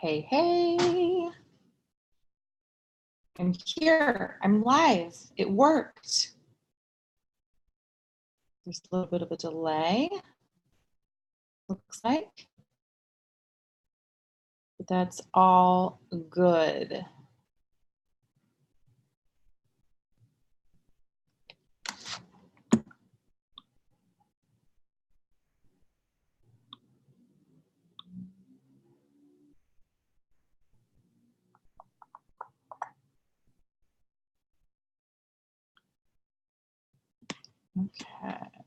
Hey, hey. I'm here. I'm live. It worked. There's a little bit of a delay, looks like. But that's all good. Okay.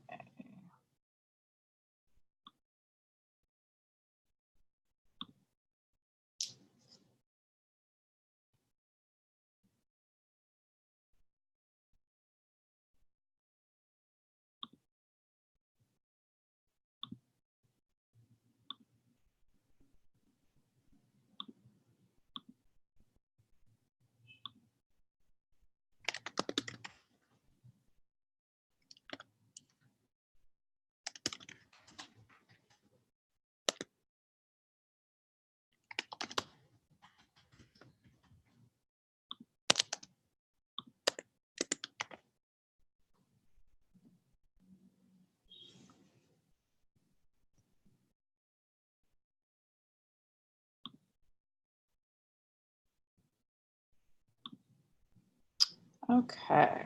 Okay.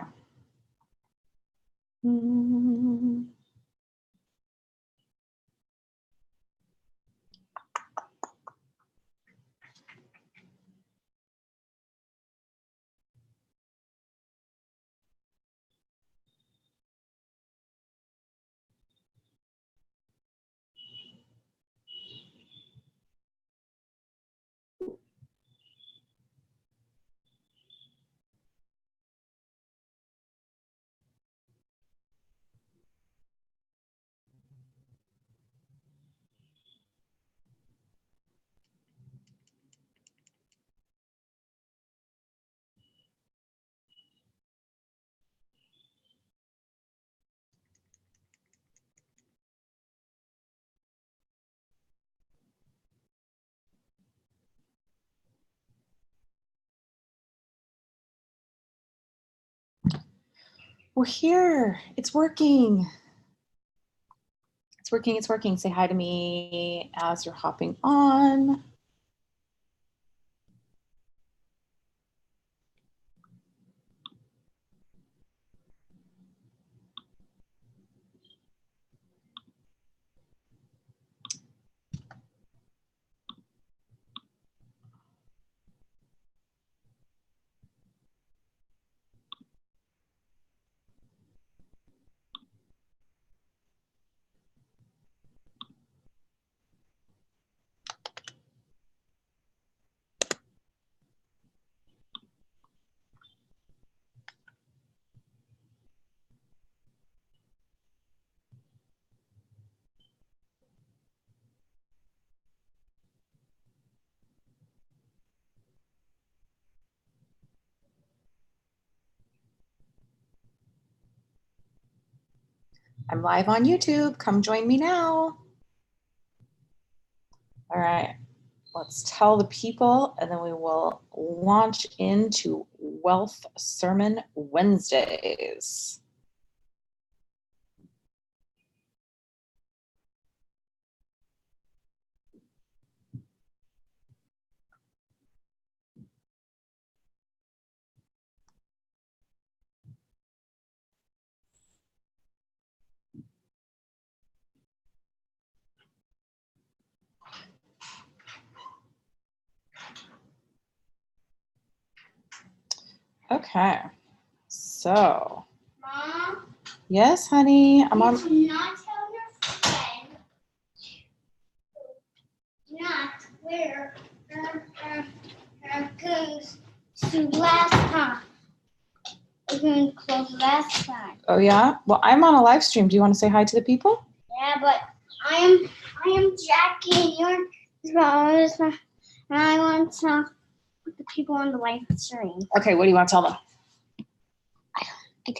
We're here. It's working. It's working. It's working. Say hi to me as you're hopping on. I'm live on YouTube. Come join me now. All right, let's tell the people and then we will launch into Wealth Sermon Wednesdays. Okay, so. Mom? Yes, honey. I'm on. Did you not tell your friend not wear her goose to last time? We're going to close last time. Oh yeah. Well, I'm on a live stream. Do you want to say hi to the people? Yeah, but I am Jackie and you're and I want to put the people on the live stream. Okay. What do you want to tell them? I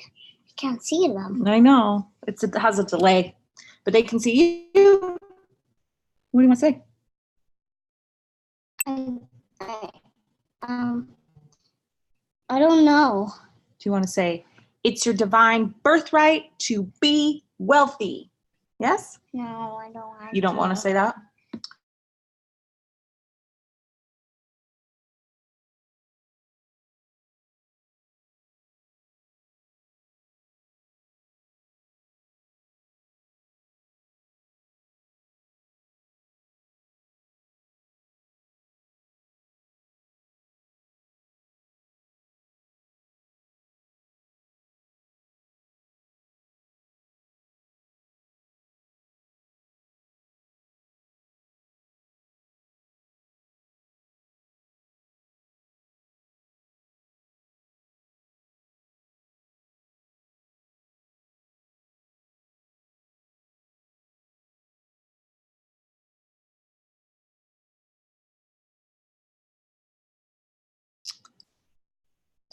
can't see them. I know it has a delay, but they can see you. What do you want to say? I, I, um, I don't know. Do you want to say, it's your divine birthright to be wealthy? Yes? No, I don't like You don't want to say that?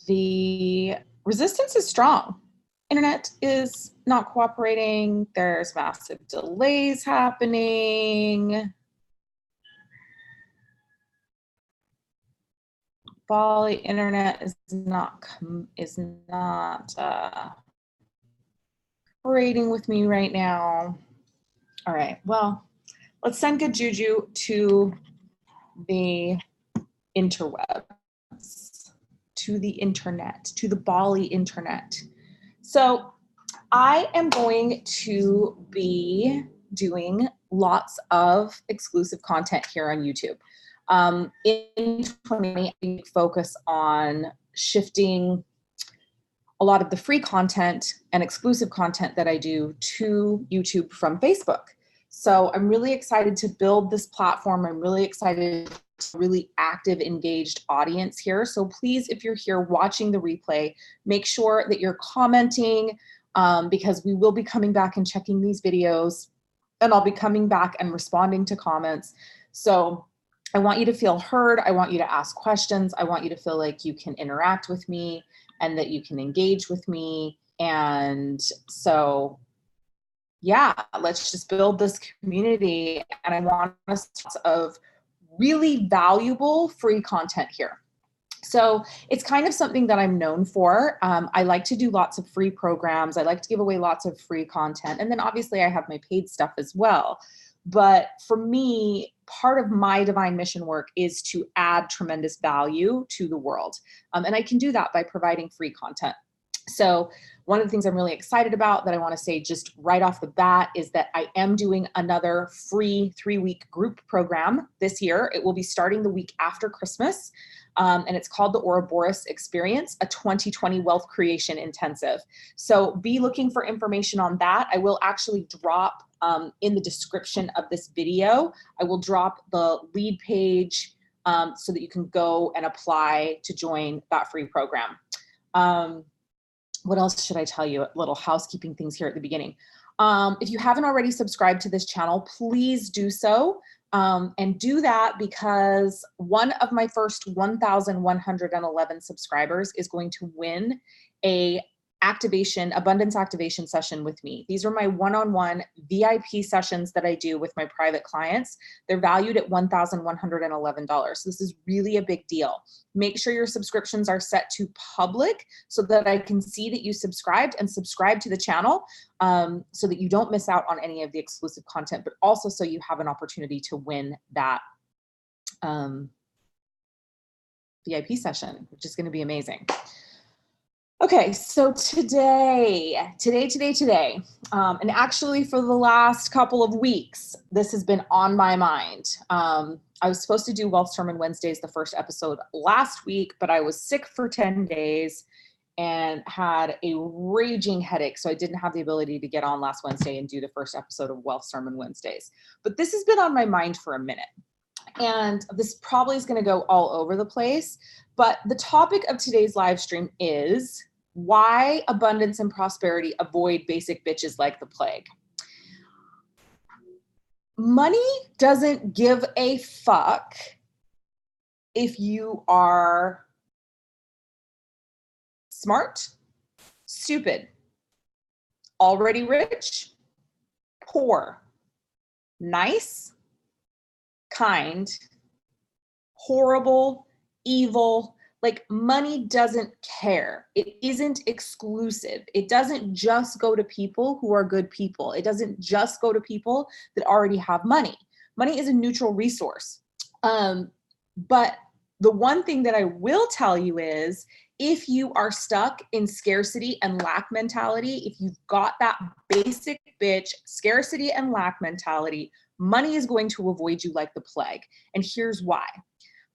The resistance is strong. Internet is not cooperating. There's massive delays happening. Bali internet is not cooperating with me right now. All right, well, let's send good juju to the interwebs, to the internet, to the Bali internet. So I am going to be doing lots of exclusive content here on YouTube. In 2020, I focus on shifting a lot of the free content and exclusive content that I do to YouTube from Facebook. So I'm really excited to build this platform. I'm really excited to really active, engaged audience here. So please, if you're here watching the replay, make sure that you're commenting because we will be coming back and checking these videos, and I'll be coming back and responding to comments. So I want you to feel heard. I want you to ask questions. I want you to feel like you can interact with me and that you can engage with me. And so, yeah, let's just build this community. And I want us of really valuable free content here. So it's kind of something that I'm known for. I like to do lots of free programs. I like to give away lots of free content. And then obviously I have my paid stuff as well. But for me, part of my divine mission work is to add tremendous value to the world. And I can do that by providing free content. So one of the things I'm really excited about that I want to say just right off the bat is that I am doing another free 3-week group program this year. It will be starting the week after Christmas. And it's called the Ouroboros Experience, a 2020 Wealth Creation Intensive. So be looking for information on that. I will actually drop in the description of this video, I will drop the lead page so that you can go and apply to join that free program. What else should I tell you? Little housekeeping things here at the beginning. If you haven't already subscribed to this channel, please do so. And do that because one of my first 1,111 subscribers is going to win a abundance activation session with me. These are my one-on-one VIP sessions that I do with my private clients. They're valued at $1,111. So this is really a big deal. Make sure your subscriptions are set to public so that I can see that you subscribed and subscribe to the channel so that you don't miss out on any of the exclusive content, but also so you have an opportunity to win that VIP session, which is going to be amazing. Okay, so today, and actually for the last couple of weeks, this has been on my mind. I was supposed to do Wealth Sermon Wednesdays, the first episode last week, but I was sick for 10 days and had a raging headache, so I didn't have the ability to get on last Wednesday and do the first episode of Wealth Sermon Wednesdays. But this has been on my mind for a minute. And this probably is going to go all over the place, but the topic of today's live stream is why abundance and prosperity avoid basic bitches like the plague. Money doesn't give a fuck if you are smart, stupid, already rich, poor, nice, kind, horrible, evil. Like, money doesn't care. It isn't exclusive. It doesn't just go to people who are good people. It doesn't just go to people that already have money. Money is a neutral resource. But the one thing that I will tell you is, if you are stuck in scarcity and lack mentality, if you've got that basic bitch scarcity and lack mentality, money is going to avoid you like the plague. And here's why.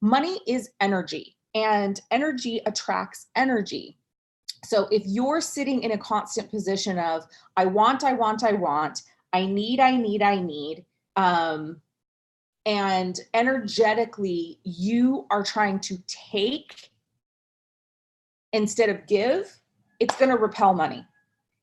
Money is energy, and energy attracts energy. So if you're sitting in a constant position of, I want, I need, and energetically you are trying to take instead of give, it's going to repel money.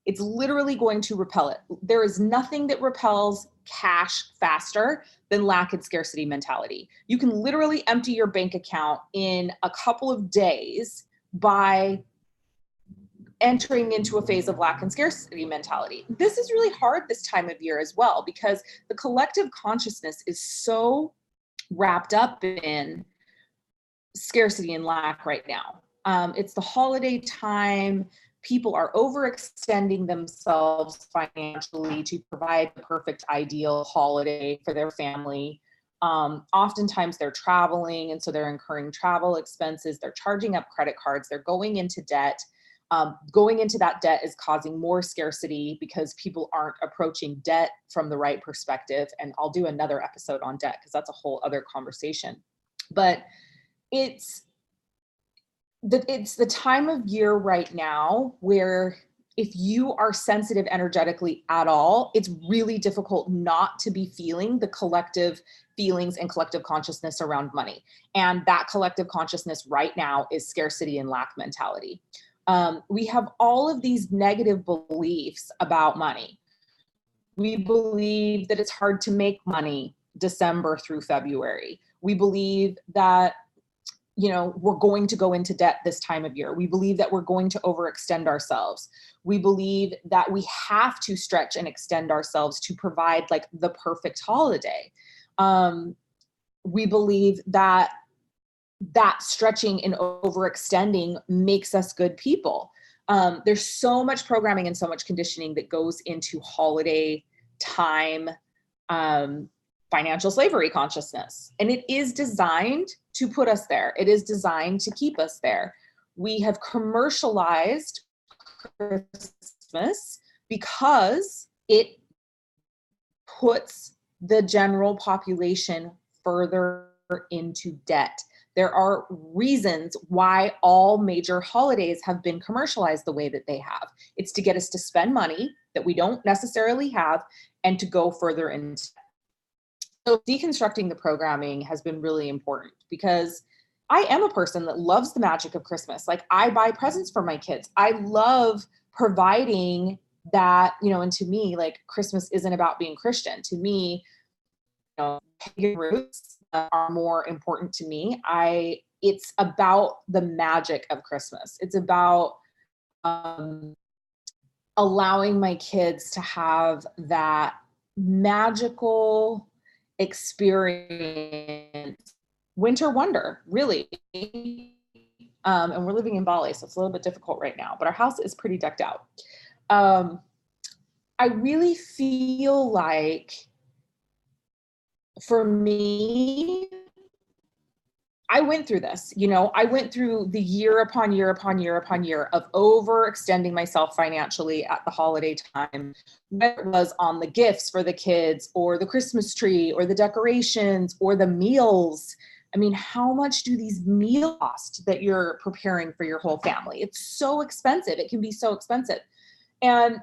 It's literally going to repel it. There is nothing that repels cash faster than lack and scarcity mentality. You can literally empty your bank account in a couple of days by entering into a phase of lack and scarcity mentality. This is really hard this time of year as well, because the collective consciousness is so wrapped up in scarcity and lack right now. It's the holiday time. People are overextending themselves financially to provide the perfect ideal holiday for their family. Oftentimes they're traveling, and so they're incurring travel expenses. They're charging up credit cards. They're going into debt. Going into that debt is causing more scarcity because people aren't approaching debt from the right perspective. And I'll do another episode on debt because that's a whole other conversation. But it's the time of year right now where, if you are sensitive energetically at all, it's really difficult not to be feeling the collective feelings and collective consciousness around money. And that collective consciousness right now is scarcity and lack mentality. We have all of these negative beliefs about money. We believe that it's hard to make money December through February. We believe that, we're going to go into debt this time of year. We believe that we're going to overextend ourselves. We believe that we have to stretch and extend ourselves to provide like the perfect holiday. We believe that stretching and overextending makes us good people. There's so much programming and so much conditioning that goes into holiday time, financial slavery consciousness. And it is designed to put us there. It is designed to keep us there. We have commercialized Christmas because it puts the general population further into debt. There are reasons why all major holidays have been commercialized the way that they have. It's to get us to spend money that we don't necessarily have and to go further into debt. So deconstructing the programming has been really important, because I am a person that loves the magic of Christmas. Like, I buy presents for my kids. I love providing that, and to me, like, Christmas isn't about being Christian. To me, pagan roots are more important to me. It's about the magic of Christmas. It's about allowing my kids to have that magical experience, winter wonder, really. And we're living in Bali, so it's a little bit difficult right now, but our house is pretty decked out. I really feel like, for me, I went through this, I went through the year upon year upon year upon year of overextending myself financially at the holiday time, whether it was on the gifts for the kids or the Christmas tree or the decorations or the meals. I mean, how much do these meals cost that you're preparing for your whole family? It's so expensive. It can be so expensive. And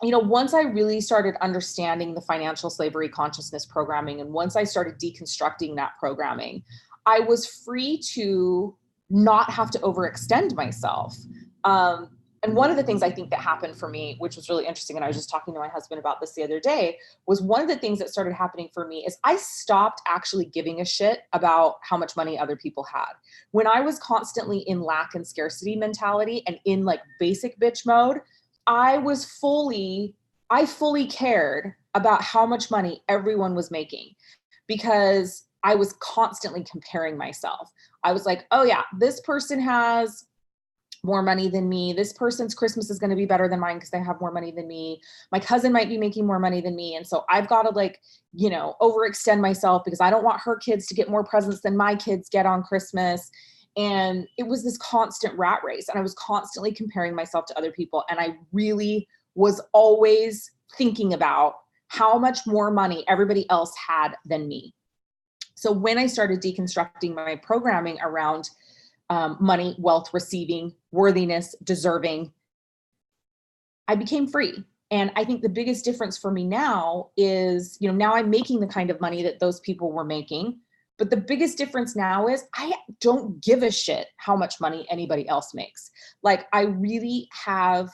once I really started understanding the financial slavery consciousness programming, and once I started deconstructing that programming, I was free to not have to overextend myself. And one of the things I think that happened for me, which was really interesting, and I was just talking to my husband about this the other day, was one of the things that started happening for me is I stopped actually giving a shit about how much money other people had. When I was constantly in lack and scarcity mentality and in like basic bitch mode, I fully cared about how much money everyone was making, because I was constantly comparing myself. I was like, oh yeah, this person has more money than me. This person's Christmas is going to be better than mine because they have more money than me. My cousin might be making more money than me. And so I've got to like, you know, overextend myself because I don't want her kids to get more presents than my kids get on Christmas. And it was this constant rat race. And I was constantly comparing myself to other people. And I really was always thinking about how much more money everybody else had than me. So when I started deconstructing my programming around money, wealth, receiving, worthiness, deserving, I became free. And I think the biggest difference for me now is, you know, now I'm making the kind of money that those people were making. But the biggest difference now is I don't give a shit how much money anybody else makes. Like, I really have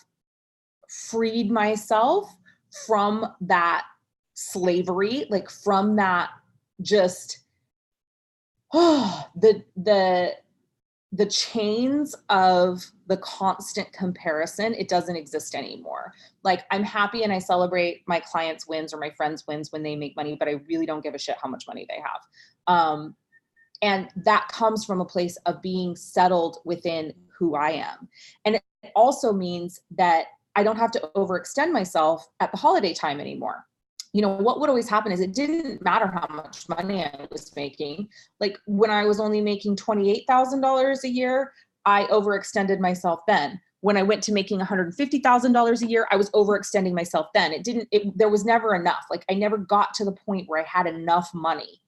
freed myself from that slavery, like from that just, the chains of the constant comparison. It doesn't exist anymore. Like, I'm happy and I celebrate my clients' wins or my friends' wins when they make money, but I really don't give a shit how much money they have. And that comes from a place of being settled within who I am. And it also means that I don't have to overextend myself at the holiday time anymore. You know, what would always happen is it didn't matter how much money I was making. Like, when I was only making $28,000 a year, I overextended myself then. When I went to making $150,000 a year, I was overextending myself then. There was never enough. Like, I never got to the point where I had enough money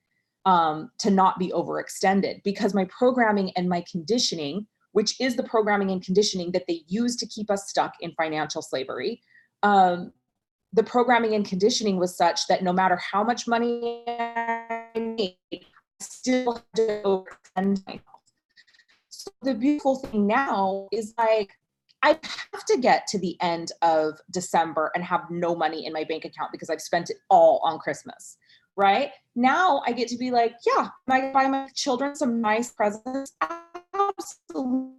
to not be overextended, because my programming and my conditioning, which is the programming and conditioning that they use to keep us stuck in financial slavery, the programming and conditioning was such that no matter how much money I made, I still had to overextend myself. So the beautiful thing now is, like, I have to get to the end of December and have no money in my bank account because I've spent it all on Christmas, right? Now I get to be like, yeah, am I going to buy my children some nice presents? Absolutely.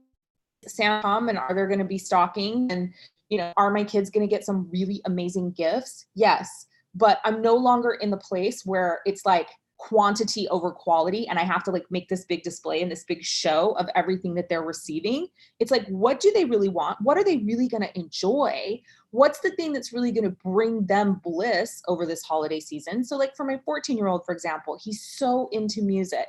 Santa come, and are there going to be stocking, and, you know, are my kids going to get some really amazing gifts? Yes. But I'm no longer in the place where it's like quantity over quality and I have to like make this big display and this big show of everything that they're receiving. It's like, what do they really want? What are they really going to enjoy? What's the thing that's really going to bring them bliss over this holiday season? So, like, for my 14-year-old, for example, he's so into music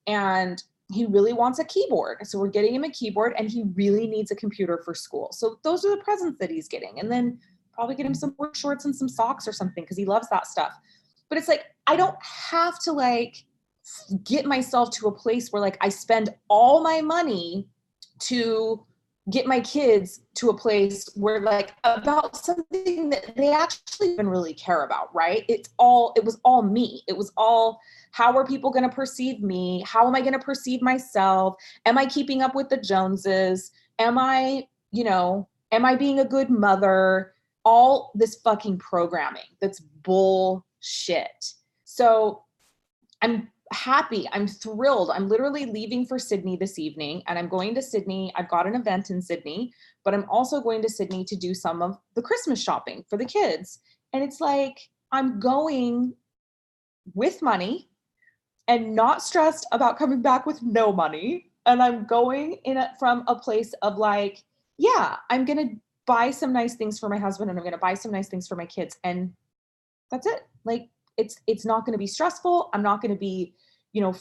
and he really wants a keyboard. So we're getting him a keyboard, and he really needs a computer for school. So those are the presents that he's getting. And then probably get him some work shorts and some socks or something, because he loves that stuff. But it's like, I don't have to like get myself to a place where like I spend all my money to get my kids to a place where like about something that they actually even really care about, right? It was all me. It was all, how are people going to perceive me? How am I going to perceive myself? Am I keeping up with the Joneses? Am I being a good mother? All this fucking programming that's bullshit. So I'm happy. I'm thrilled. I'm literally leaving for Sydney this evening, and I'm going to Sydney. I've got an event in Sydney, but I'm also going to Sydney to do some of the Christmas shopping for the kids. And it's like, I'm going with money and not stressed about coming back with no money. And I'm going from a place of like, yeah, I'm going to buy some nice things for my husband, and I'm going to buy some nice things for my kids. And that's it. Like, it's not going to be stressful. I'm not going to be,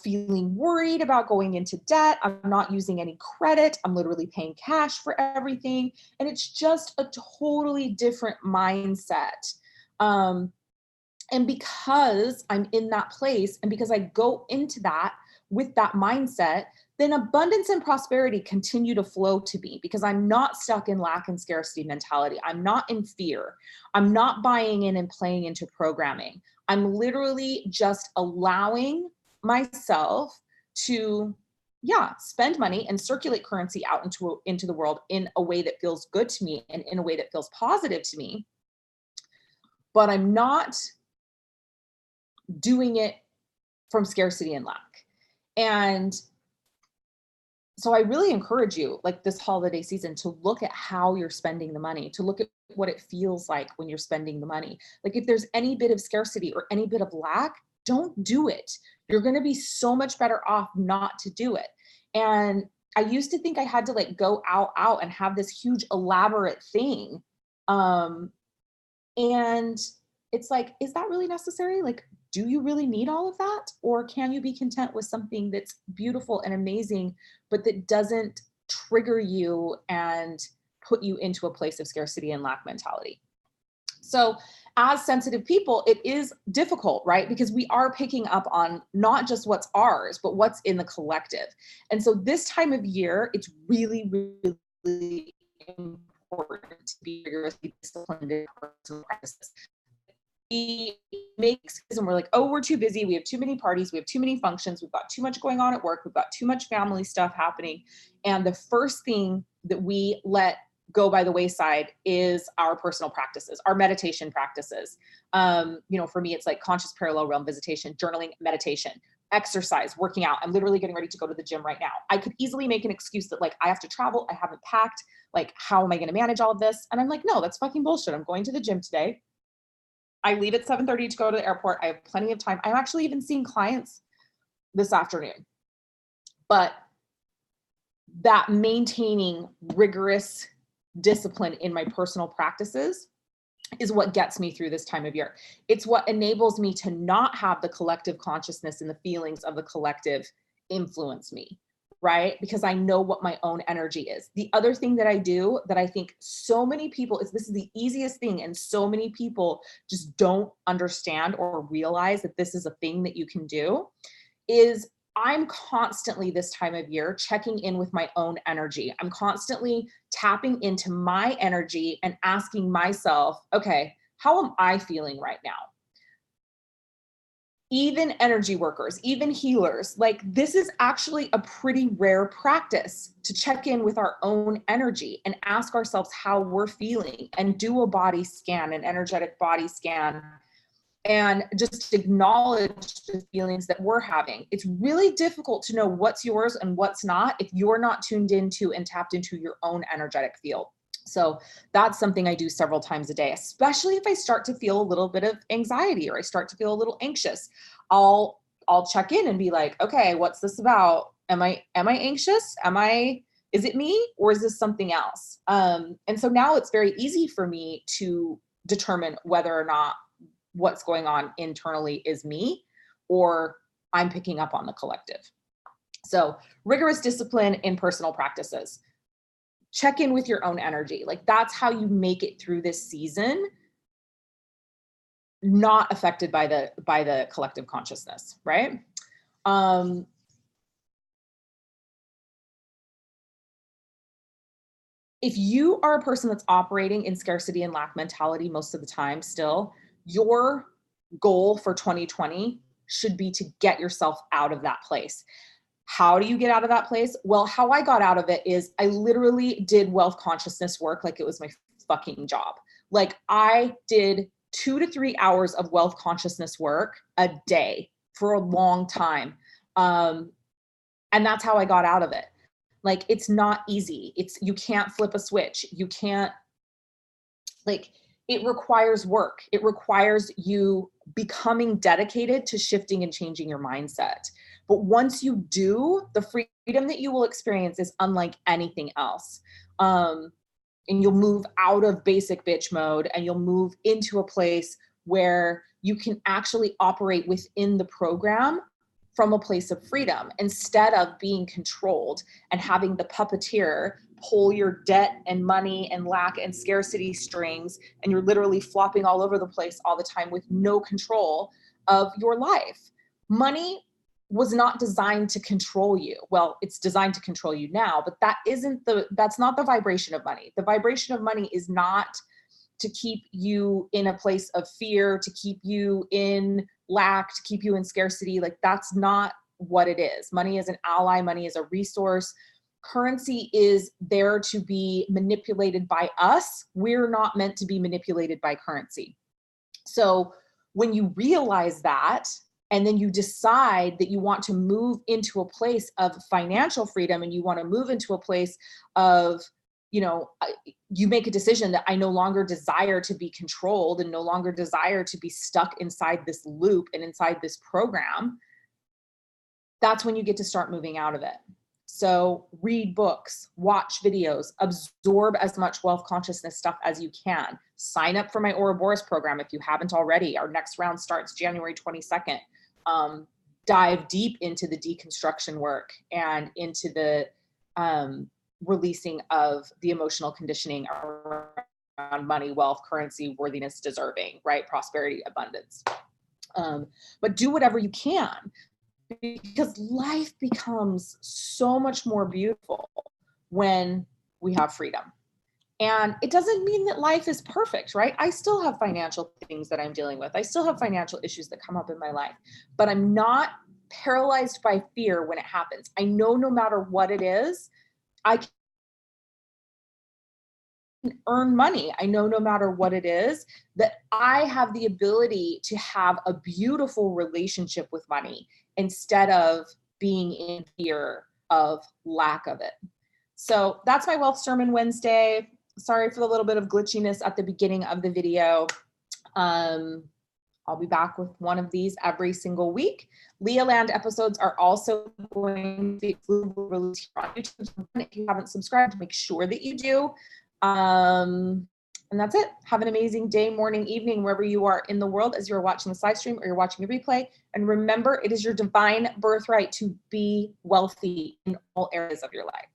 feeling worried about going into debt. I'm not using any credit. I'm literally paying cash for everything. And it's just a totally different mindset. And because I'm in that place, and because I go into that with that mindset, then abundance and prosperity continue to flow to me, because I'm not stuck in lack and scarcity mentality. I'm not in fear. I'm not buying in and playing into programming. I'm literally just allowing myself to, spend money and circulate currency out into the world in a way that feels good to me and in a way that feels positive to me. But I'm not doing it from scarcity and lack. And so I really encourage you, like, this holiday season, to look at how you're spending the money, to look at what it feels like when you're spending the money. Like, if there's any bit of scarcity or any bit of lack, don't do it. You're going to be so much better off not to do it. And I used to think I had to like go out and have this huge elaborate thing. And it's like, is that really necessary? Like, do you really need all of that? Or can you be content with something that's beautiful and amazing, but that doesn't trigger you and put you into a place of scarcity and lack mentality? So as sensitive people, it is difficult, right? Because we are picking up on not just what's ours, but what's in the collective. And so this time of year, it's really, really important to be rigorously disciplined in personal practices. We make excuses and we're like, oh, we're too busy. We have too many parties. We have too many functions. We've got too much going on at work. We've got too much family stuff happening. And the first thing that we let go by the wayside is our personal practices, our meditation practices. For me, it's like conscious parallel realm visitation, journaling, meditation, exercise, working out. I'm literally getting ready to go to the gym right now. I could easily make an excuse that like, I have to travel. I haven't packed. Like, how am I going to manage all of this? And I'm like, no, that's fucking bullshit. I'm going to the gym today. I leave at 7:30 to go to the airport. I have plenty of time. I'm actually even seeing clients this afternoon. But that maintaining rigorous discipline in my personal practices is what gets me through this time of year. It's what enables me to not have the collective consciousness and the feelings of the collective influence me, right? Because I know what my own energy is. The other thing that I do that I think so many people this is the easiest thing, and so many people just don't understand or realize that this is a thing that you can do, is I'm constantly this time of year checking in with my own energy. I'm constantly tapping into my energy and asking myself, okay, how am I feeling right now? Even energy workers, even healers, like this is actually a pretty rare practice to check in with our own energy and ask ourselves how we're feeling and do a body scan, an energetic body scan, and just acknowledge the feelings that we're having. It's really difficult to know what's yours and what's not if you're not tuned into and tapped into your own energetic field. So that's something I do several times a day, especially if I start to feel a little bit of anxiety or I start to feel a little anxious. I'll check in and be like, okay, what's this about? Am I anxious? Is it me, or is this something else? And so now it's very easy for me to determine whether or not what's going on internally is me or I'm picking up on the collective. So rigorous discipline in personal practices. Check in with your own energy. Like that's how you make it through this season, not affected by the collective consciousness, right? If you are a person that's operating in scarcity and lack mentality most of the time still, your goal for 2020 should be to get yourself out of that place. How do you get out of that place? Well, how I got out of it is I literally did wealth consciousness work like it was my fucking job. Like I did 2 to 3 hours of wealth consciousness work a day for a long time. And that's how I got out of it. Like, it's not easy. You can't flip a switch. You can't, like, it requires work. It requires you becoming dedicated to shifting and changing your mindset. But once you do, the freedom that you will experience is unlike anything else. And you'll move out of basic bitch mode and you'll move into a place where you can actually operate within the program from a place of freedom instead of being controlled and having the puppeteer pull your debt and money and lack and scarcity strings, and you're literally flopping all over the place all the time with no control of your life. Money was not designed to control you. Well, it's designed to control you now, but that's not the vibration of money. The vibration of money is not to keep you in a place of fear, to keep you in lack, to keep you in scarcity. Like, that's not what it is. Money is an ally. Money is a resource. Currency is there to be manipulated by us. We're not meant to be manipulated by currency. So when you realize that, and then you decide that you want to move into a place of financial freedom and you want to move into a place of you make a decision that I no longer desire to be controlled and no longer desire to be stuck inside this loop and inside this program, that's when you get to start moving out of it. So read books, watch videos, absorb as much wealth consciousness stuff as you can. Sign up for my Ouroboros program if you haven't already. Our next round starts January 22nd. Dive deep into the deconstruction work and into the releasing of the emotional conditioning around money, wealth, currency, worthiness, deserving, right? Prosperity, abundance. But do whatever you can, because life becomes so much more beautiful when we have freedom. And it doesn't mean that life is perfect, right? I still have financial things that I'm dealing with. I still have financial issues that come up in my life, but I'm not paralyzed by fear when it happens. I know no matter what it is, I can earn money. I know no matter what it is, that I have the ability to have a beautiful relationship with money instead of being in fear of lack of it. So that's my Wealth Sermon Wednesday. Sorry for the little bit of glitchiness at the beginning of the video. I'll be back with one of these every single week. Leah Land episodes are also going to be released on YouTube. If you haven't subscribed, make sure that you do. And that's it. Have an amazing day, morning, evening, wherever you are in the world as you're watching this live stream or you're watching a replay. And remember, it is your divine birthright to be wealthy in all areas of your life.